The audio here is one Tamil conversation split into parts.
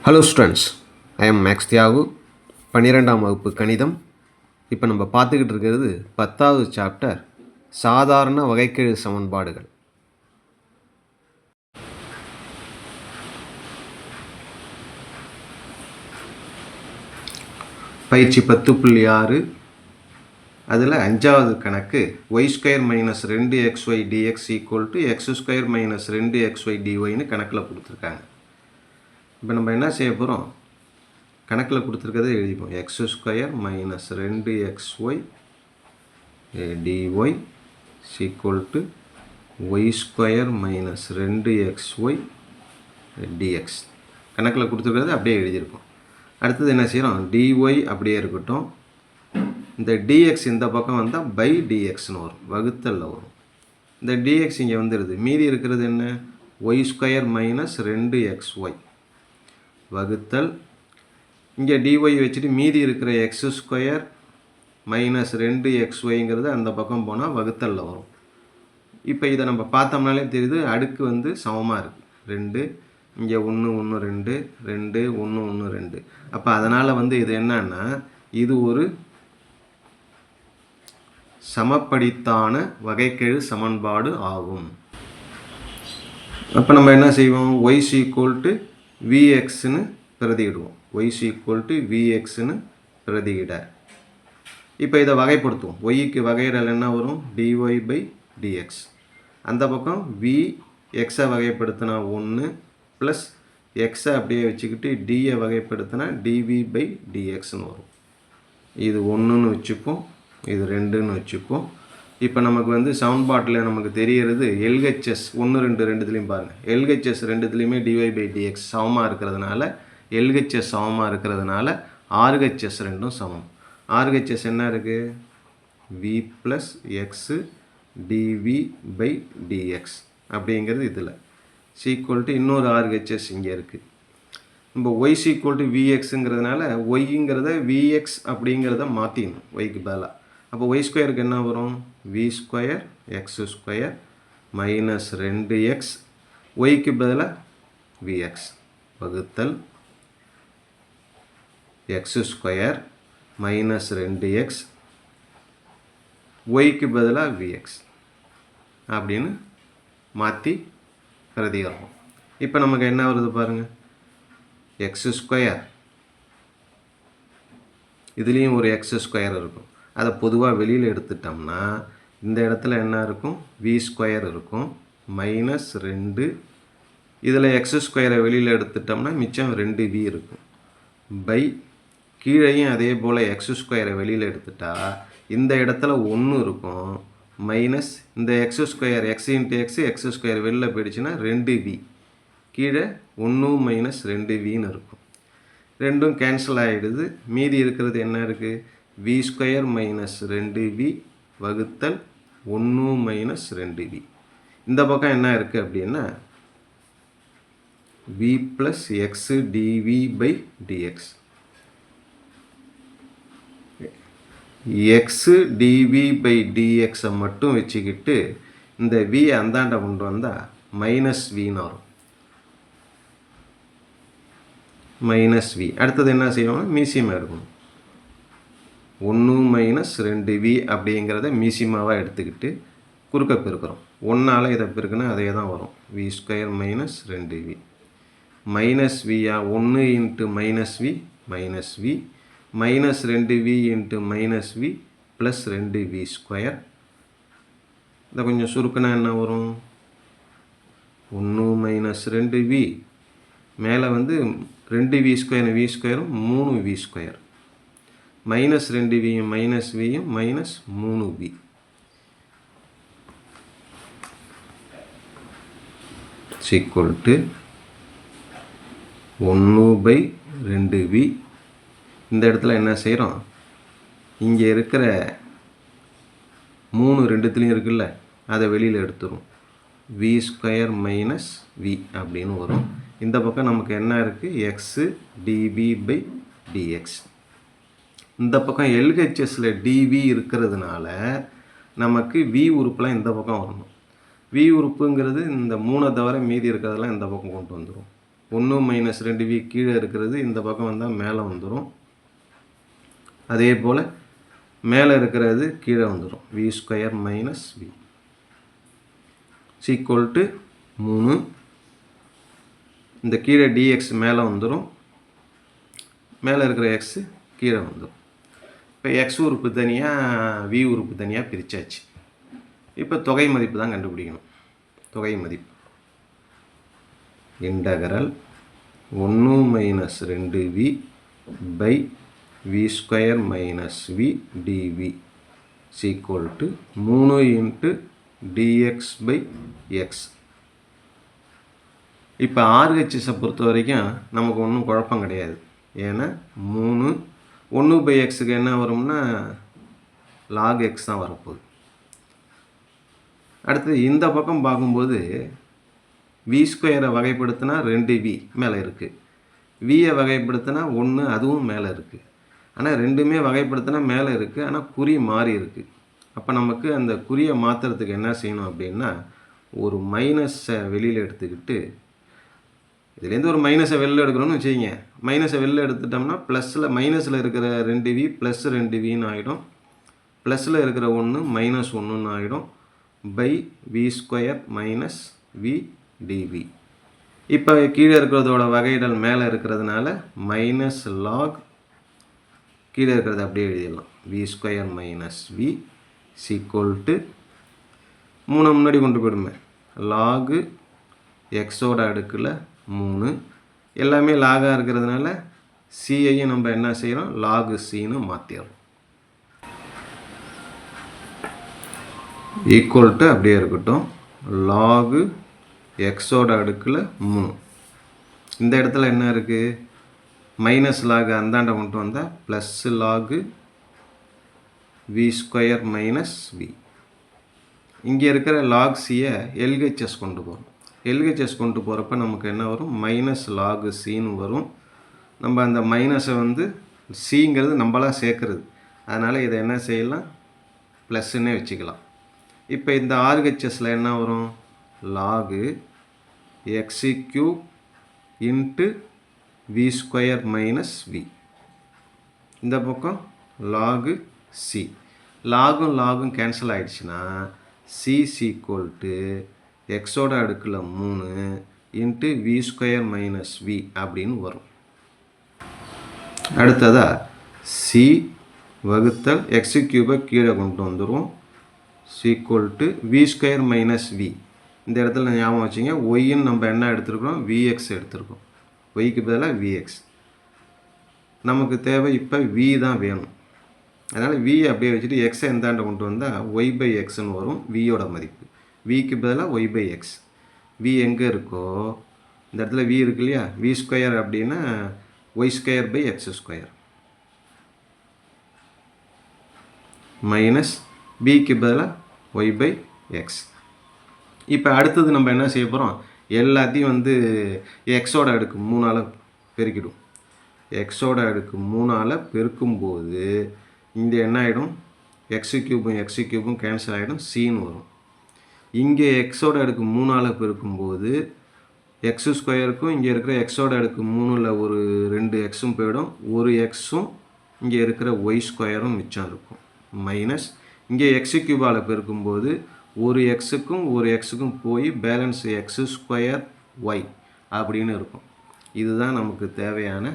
Hello students, I am Max Thiyagu. 12ஆம் வகுப்பு கணிதம். இப்போ நம்ம பார்த்துக்கிட்டு இருக்கிறது 10வது சாப்டர், சாதாரண வகைக்கெழு சமன்பாடுகள். பயிற்சி 10.6. அதில் 5வது கணக்கு y² - 2xy dx = x² - 2xy dy கணக்கில் கொடுத்துருக்காங்க. இப்போ நம்ம என்ன செய்ய போகிறோம், கணக்கில் கொடுத்துருக்கதை எழுதிப்போம். x² - 2xy dy = y² - 2xy dx. கணக்கில் கொடுத்துருக்கிறது அப்படியே எழுதியிருப்போம். அடுத்தது என்ன செய்கிறோம், dy அப்படியே இருக்கட்டும். இந்த dx இந்த பக்கம் வந்தால் பை dxன்னு வரும், வகுத்தலில் வரும். இந்த dx இங்கே வந்துடுது. மீதி இருக்கிறது என்ன, y² - 2xy வகுத்தல். இங்கே dy வச்சுட்டு மீதி இருக்கிற x² - 2xyங்கிறது அந்த பக்கம் போனால் வகுத்தலில் வரும். இப்போ இதை நம்ம பார்த்தோம்னாலே தெரியுது, அடுக்கு சமமாக இருக்குது. 2 இங்கே 1 1 2 2 1 1 2. அப்போ அதனால் இது என்னன்னா, இது ஒரு சமப்படித்தான வகைக்கெழு சமன்பாடு ஆகும். அப்போ நம்ம என்ன செய்வோம், y = vxன்னு பிரதியிடுவோம். y = vxன்னு பிரதியிட. இப்போ இதை வகைப்படுத்துவோம். yக்கு வகையிடல் என்ன வரும், dy/dx. அந்த பக்கம் vxஐ வகைப்படுத்தினா 1 ப்ளஸ் xஐ அப்படியே வச்சுக்கிட்டு dயை வகைப்படுத்தினா dv/dxன்னு வரும். இது 1ன்னு வச்சுப்போம், இது 2ன்னு வச்சுப்போம். இப்போ நமக்கு சமன்பாட்டில் நமக்கு தெரிகிறது LHS 1 2 ரெண்டுத்துலேயும் பாருங்கள். LHS ரெண்டுத்துலேயுமே dy/dx சமமாக இருக்கிறதுனால, LHS சமமாக இருக்கிறதுனால RHS ரெண்டும் சமம். RHS என்ன இருக்குது, v + x dv/dx அப்படிங்கிறது இதில் = இன்னொரு RHS இங்கே இருக்குது. நம்ம y = vxங்கிறதுனால yங்கிறத vx அப்படிங்கிறத மாற்றிடணும் yக்கு பதிலாக. அப்போ y²க்கு என்ன வரும், v² x² - 2x yக்கு பதிலாக vx வகுத்தல் x² - 2x yக்கு பதிலாக vx அப்படின்னு மாற்றி பிரதிகிறோம். இப்போ நமக்கு என்ன வருது பாருங்கள், x², இதுலேயும் ஒரு x² இருக்கும். அதை பொதுவாக வெளியில் எடுத்துட்டோம்னா இந்த இடத்துல என்ன இருக்கும், v² இருக்கும் -2. இதில் x² வெளியில் எடுத்துட்டோம்னா மிச்சம் 2v இருக்கும். பை கீழையும் அதே போல் x² வெளியில் எடுத்துட்டா இந்த இடத்துல 1 இருக்கும். மைனஸ் இந்த x² x × x x² வெளியில் போயிடுச்சுன்னா 2v, கீழே 1 - 2vன்னு இருக்கும். ரெண்டும் கேன்சல் ஆகிடுது. மீதி இருக்கிறது என்ன இருக்குது, v² - 2v வகுத்தல் 1 - 2v. இந்த பக்கம் என்ன இருக்குது அப்படின்னா, v + x dv/dx. x dv/dxஐ மட்டும் வச்சுக்கிட்டு இந்த v அந்தாண்ட கொண்டு வந்தால் -vன்னு வரும். -v. அடுத்தது என்ன செய்யணும், மீசிமா எடுக்கணும். 1 - 2v அப்படிங்கிறத மீசிமாவாக எடுத்துக்கிட்டு குறுக்க பெருக்கிறோம். 1ஆல் இதை பெருக்கினா அதே தான் வரும், v² - 2v. -vயா 1 × -v -v -2v × -v + 2v². இதை கொஞ்சம் சுருக்கினா என்ன வரும், 1 - 2v மேலே 2v² v²ம் 3v², -2vயும் -vயும் -3v. = 1/2v. இந்த இடத்துல என்ன செய்கிறோம், இங்கே இருக்கிற 3 ரெண்டுத்துலேயும் இருக்குல்ல, அதை வெளியில் எடுத்துரும். v² - v அப்படின்னு வரும். இந்த பக்கம் நமக்கு என்ன இருக்குது, x dv/dx. இந்த பக்கம் LHSல dv இருக்கிறதுனால நமக்கு v உறுப்புலாம் இந்த பக்கம் வரணும். v உறுப்புங்கிறது இந்த 3 தவிர மீதி இருக்கிறதெல்லாம் இந்த பக்கம் கொண்டு வந்துடும். 1 மைனஸ் 2v கீழே இருக்கிறது இந்த பக்கம் வந்தால் மேலே வந்துடும். அதே போல் மேலே இருக்கிறது கீழே வந்துடும். v square minus v equal to 3. இந்த கீழே dx மேலே வந்துடும், மேலே இருக்கிற எக்ஸு கீழே வந்துடும். இப்போ எக்ஸ் உறுப்பு தனியாக v உறுப்பு தனியாக பிரித்தாச்சு. இப்போ தொகை மதிப்பு தான் கண்டுபிடிக்கணும். தொகை மதிப்பு integral 1 minus 2v by v square minus v dv equal to 3 into dx by x. இப்போ ஆர்ஹெச்எஸை பொறுத்த வரைக்கும் நமக்கு ஒன்றும் குழப்பம் கிடையாது. ஏன்னா 1 பை எக்ஸுக்கு என்ன வரும்னா log x தான் வரப்போகுது. அடுத்து இந்த பக்கம் பார்க்கும்போது v ஸ்கொயரை வகைப்படுத்தினா 2v மேலே இருக்குது, வியை வகைப்படுத்தினா 1 அதுவும் மேலே இருக்குது. ஆனால் ரெண்டுமே வகைப்படுத்தினா மேலே இருக்குது, ஆனால் குறி மாறி இருக்குது. அப்போ நமக்கு அந்த குறியை மாற்றுறதுக்கு என்ன செய்யணும் அப்படின்னா, ஒரு மைனஸை வெளியில் எடுத்துக்கிட்டு, இதுலேருந்து ஒரு மைனஸை வெளில எடுக்கணும்னு வச்சுக்கிங்க. மைனஸை வெளில எடுத்துட்டோம்னா ப்ளஸில் மைனஸில் இருக்கிற 2v ப்ளஸ் 2vன்னு ஆகிடும், ப்ளஸில் இருக்கிற 1 மைனஸ் 1ன்னு ஆகிடும், by v square minus v dv. இப்போ கீழே இருக்கிறதோட வகையிடல் மேலே இருக்கிறதுனால மைனஸ் லாக், கீழே இருக்கிறத அப்படியே எழுதிடலாம், v square minus v equal to 3 முன்னாடி கொண்டு போயிடுமே, லாகு எக்ஸோட அடுக்கில் 3. எல்லாமே லாகாக இருக்கிறதுனால சியையும் நம்ம என்ன செய்கிறோம், லாகு சின்னு மாற்றிடுறோம். ஈக்குவல் டு அப்படியே இருக்கட்டும், லாகு எக்ஸோட அடுக்கில் 3. இந்த இடத்துல என்ன இருக்குது, மைனஸ் லாகு அந்தாண்ட கொண்டு வந்தால் plus log v square minus v. இங்கே இருக்கிற லாக் சியை எல்ஹெச்எஸ் கொண்டு போகிறோம். எல்ஹெச்எஸ் கொண்டு போகிறப்ப நமக்கு என்ன வரும், மைனஸ் லாகு சின்னு வரும். நம்ம அந்த மைனஸை வந்து சிங்கிறது நம்மளாக சேர்க்குறது, அதனால் இதை என்ன செய்யலாம், ப்ளஸ்ன்னே வச்சுக்கலாம். இப்போ இந்த ஆர்ஹெச்எஸில் என்ன வரும், log x cube into v square minus v. இந்த பக்கம் லாகு சி, லாகும் லாகும் கேன்சல் ஆகிடுச்சுன்னா சி ஈக்குவல் டு எக்ஸோட அடுக்கில் 3 into v square minus v அப்படின்னு வரும். அடுத்ததாக சி வகுத்தல் எக்ஸு கியூபை கீழே கொண்டு வந்துடும், equal to v square minus v. இந்த இடத்துல ஞாபகம் வச்சுங்க, ஒய்ன்னு நம்ம என்ன எடுத்துருக்கோம், vx எடுத்துருக்கோம், ஒய்க்கு பதிலாக vx. நமக்கு தேவை இப்போ v தான் வேணும், அதனால் v அப்படியே வச்சுட்டு எக்ஸை எந்தாண்ட கொண்டு வந்தால் ஒய் பை எக்ஸ்ன்னு வரும் வியோட மதிப்பு. விக்கு பதிலாக ஒய் பை எக்ஸ். v எங்கே இருக்கோ இந்த இடத்துல v இருக்கு இல்லையா, v ஸ்கொயர் அப்படின்னா y square by x square minus பிக்கு பதிலாக ஒய் பை எக்ஸ். இப்போ அடுத்தது நம்ம என்ன செய்ய போகிறோம், எல்லாத்தையும் வந்து எக்ஸோட அடுக்கு 3ஆல் பெருக்கிடும். எக்ஸோட அடுக்கு 3ஆல் பெருக்கும்போது இங்கே என்ன ஆகிடும், எக்ஸு கியூபும் கேன்சல் ஆகிடும், சின்னு வரும். இங்கே எக்ஸோட அடுக்கு 3ஆல் பெருக்கும்போது எக்ஸு ஸ்கொயருக்கும் இங்கே இருக்கிற எக்ஸோட அடுக்கு 3ல் ஒரு 2 எக்ஸும் போயிடும், ஒரு எக்ஸும் இங்கே இருக்கிற ஒய் ஸ்கொயரும் மிச்சம் இருக்கும், மைனஸ் இங்கே எக்ஸு கியூபால் பெருக்கும்போது ஒரு எக்ஸுக்கும் போய் பேலன்ஸ் எக்ஸு ஸ்கொயர் ஒய் அப்படின்னு இருக்கும். இதுதான் நமக்கு தேவையான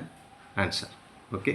ஆன்சர். ஓகே.